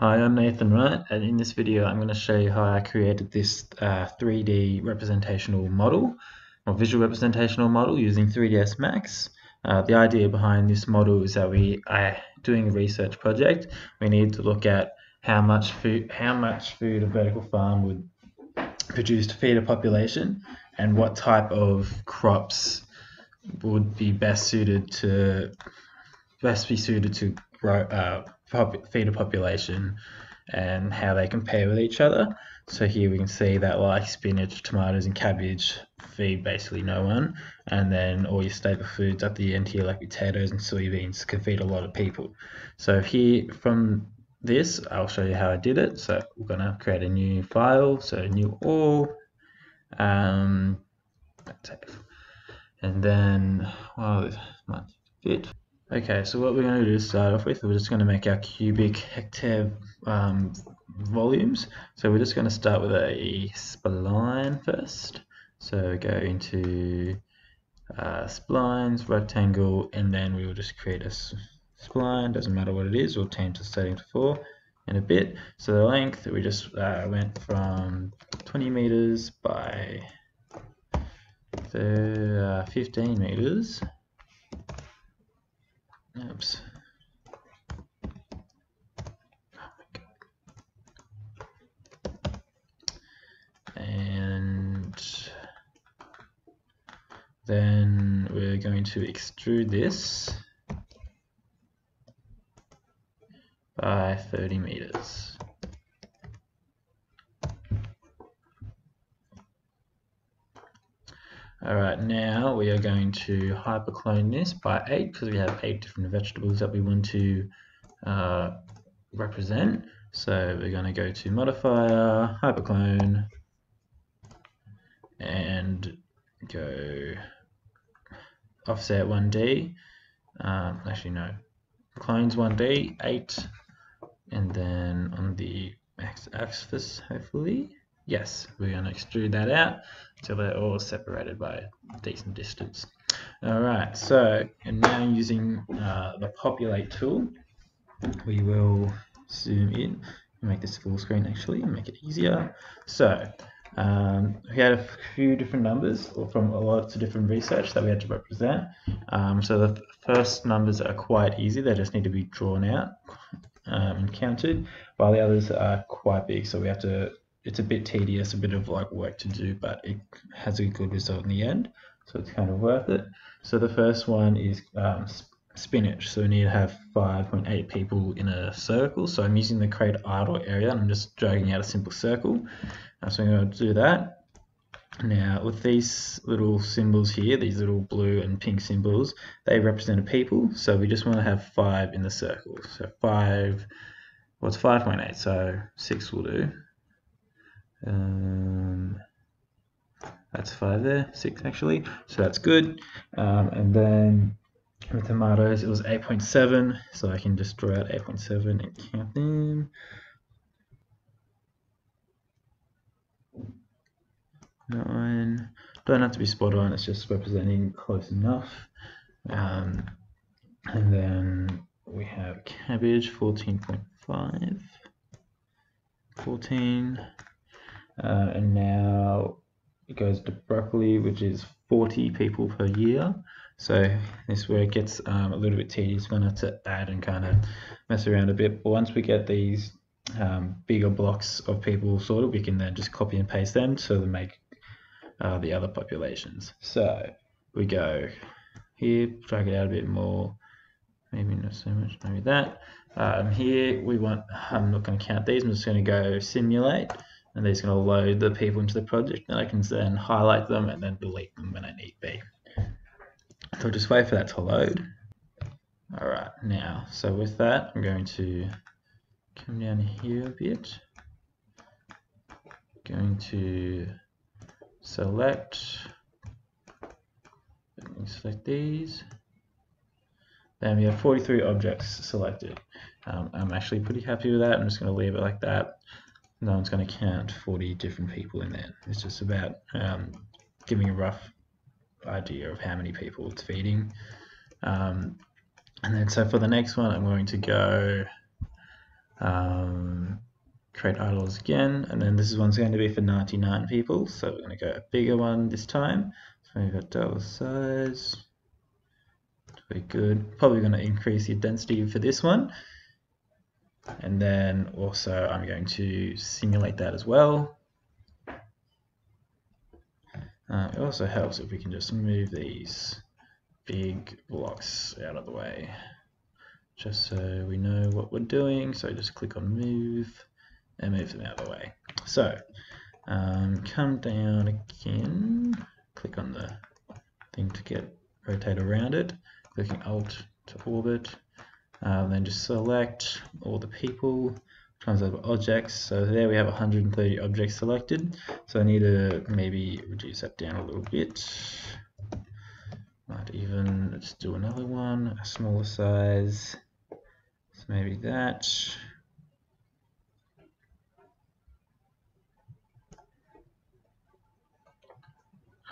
Hi, I'm Nathan Wright, and in this video I'm going to show you how I created this 3D representational model, or visual representational model using 3ds Max. The idea behind this model is that we are doing a research project. We need to look at how much food a vertical farm would produce to feed a population, and what type of crops would be best be suited to grow, feed a population, and how they compare with each other. So here we can see that like spinach, tomatoes and cabbage feed basically no one, and then all your staple foods at the end here like potatoes and soybeans can feed a lot of people. So here from this I'll show you how I did it. So we're going to create a new file, so new all, and then this might fit. Okay, so what we're going to do to start off with, we're just going to make our cubic hectare volumes. So we're just going to start with a spline first. So go into splines, rectangle, and then we will just create a spline. Doesn't matter what it is, we'll change the setting to 4 in a bit. So the length, we just went from 20 meters by 15 meters. Oops. And then we're going to extrude this by 30 meters. Alright, now we are going to hyperclone this by 8 because we have 8 different vegetables that we want to represent. So we're going to go to modifier, hyperclone, and go offset 1D. Actually no, clones 1D, 8, and then on the x-axis hopefully. Yes, we're going to extrude that out until they're all separated by a decent distance. Alright, so and now using the populate tool, we will zoom in and make this full screen actually and make it easier. So we had a few different numbers from lots of different research that we had to represent. So the first numbers are quite easy, they just need to be drawn out and counted, while the others are quite big, so we have to, it's a bit tedious, a bit of like work to do, but it has a good result in the end, so it's kind of worth it. So the first one is spinach, so we need to have 5.8 people in a circle. So I'm using the create idle area and I'm just dragging out a simple circle. So I'm going to do that. Now with these little symbols here, these little blue and pink symbols, they represent people, so we just want to have 5 in the circle. So 5, what's 5.8? So 6 will do. That's 5 there, 6 actually, so that's good. And then with tomatoes it was 8.7, so I can just draw out 8.7 and count them. 9, don't have to be spot on, it's just representing close enough. And then we have cabbage, 14.5, 14, and now it goes to broccoli, which is 40 people per year. So this is where it gets a little bit tedious. We're going to have to add and kind of mess around a bit, but once we get these bigger blocks of people sorted, we can then just copy and paste them to make the other populations. So we go here, drag it out a bit more, maybe not so much, maybe that. Here we want, I'm not going to count these, I'm just going to go simulate, and these going to load the people into the project, and I can then highlight them and then delete them when I need be. So I'll just wait for that to load. Alright, now, so with that, I'm going to come down here a bit, going to select these. Then we have 43 objects selected. I'm actually pretty happy with that. I'm just going to leave it like that. No one's going to count 40 different people in there. It's just about giving a rough idea of how many people it's feeding. And then so for the next one, I'm going to go create idols again, and then this one's going to be for 99 people, so we're going to go a bigger one this time. So we've got dollar size. Very good. Probably going to increase the density for this one, and then also I'm going to simulate that as well. It also helps if we can just move these big blocks out of the way, just so we know what we're doing. So just click on move and move them out of the way. So come down again, click on the thing to get rotate around it, clicking Alt to orbit, then just select all the people times over objects. So there we have 130 objects selected. So I need to maybe reduce that down a little bit. Might even let's do another one, a smaller size. So maybe that.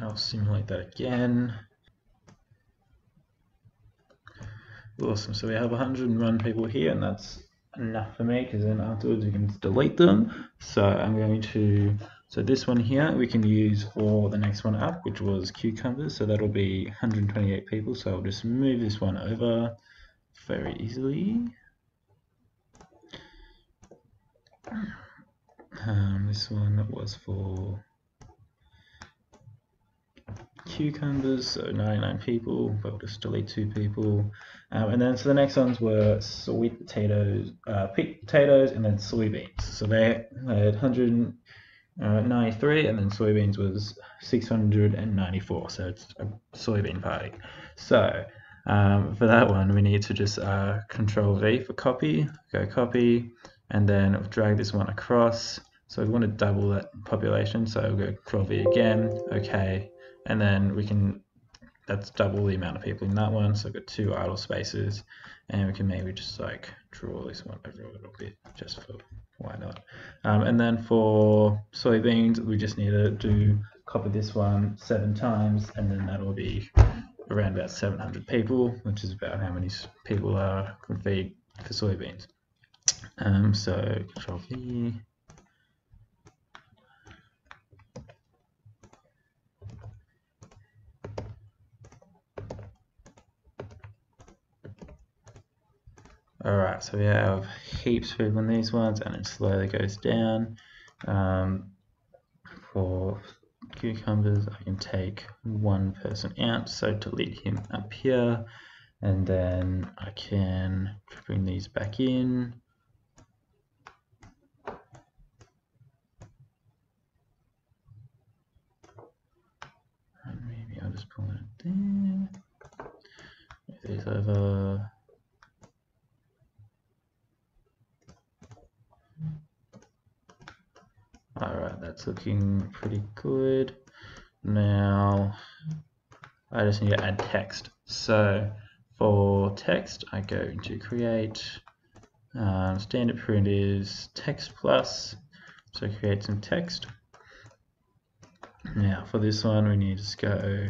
I'll simulate that again. Awesome, so we have 101 people here, and that's enough for me because then afterwards we can delete them. So I'm going to, so this one here we can use for the next one up, which was cucumbers, so that'll be 128 people. So I'll just move this one over very easily. This one was for cucumbers, so 99 people, but we'll just delete 2 people. And then so the next ones were sweet potatoes, picked potatoes, and then soybeans. So they had 193, and then soybeans was 694. So it's a soybean party. So for that one, we need to just Control V for copy, go copy, and then drag this one across. So we want to double that population, so we'll go Control V again, okay. And then we can, that's double the amount of people in that one, so I've got 2 idle spaces, and we can maybe just like draw this one over a little bit, just for why not. And then for soybeans, we just need to copy this one 7 times, and then that will be around about 700 people, which is about how many people can feed for soybeans. So Control V. Alright, so we have heaps of people in these ones, and it slowly goes down. For cucumbers, I can take 1 person out, so delete him up here, and then I can bring these back in. And maybe I'll just pull it there. Move these over. Alright, that's looking pretty good. Now I just need to add text. So for text, I go into create. Standard print is text plus. So create some text. Now for this one, we need to just go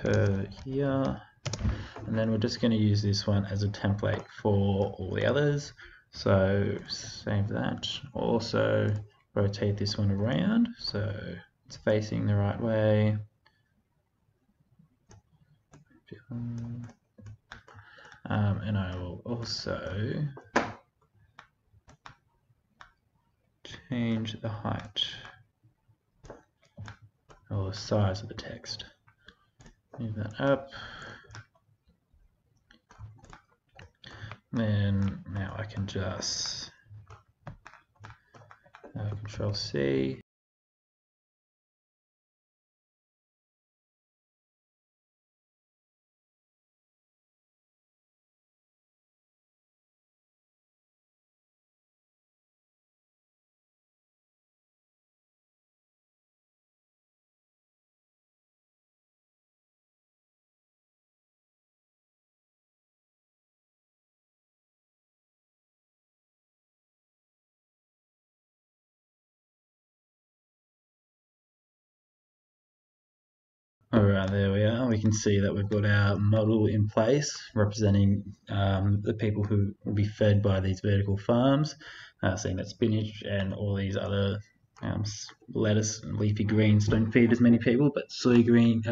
per here, and then we're just going to use this one as a template for all the others. So save that. Also rotate this one around so it's facing the right way. And I will also change the height or the size of the text. Move that up. Then now I can just Control C. Alright, there we are. We can see that we've got our model in place representing the people who will be fed by these vertical farms, seeing that spinach and all these other lettuce and leafy greens don't feed as many people, but spinach,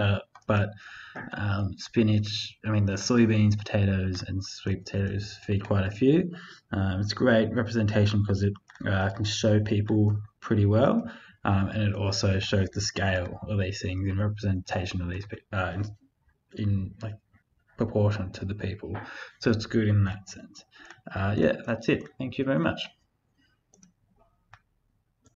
the soybeans, potatoes, and sweet potatoes feed quite a few. It's great representation because it can show people pretty well. And it also shows the scale of these things in representation of these in like proportion to the people. So it's good in that sense. Yeah, that's it. Thank you very much.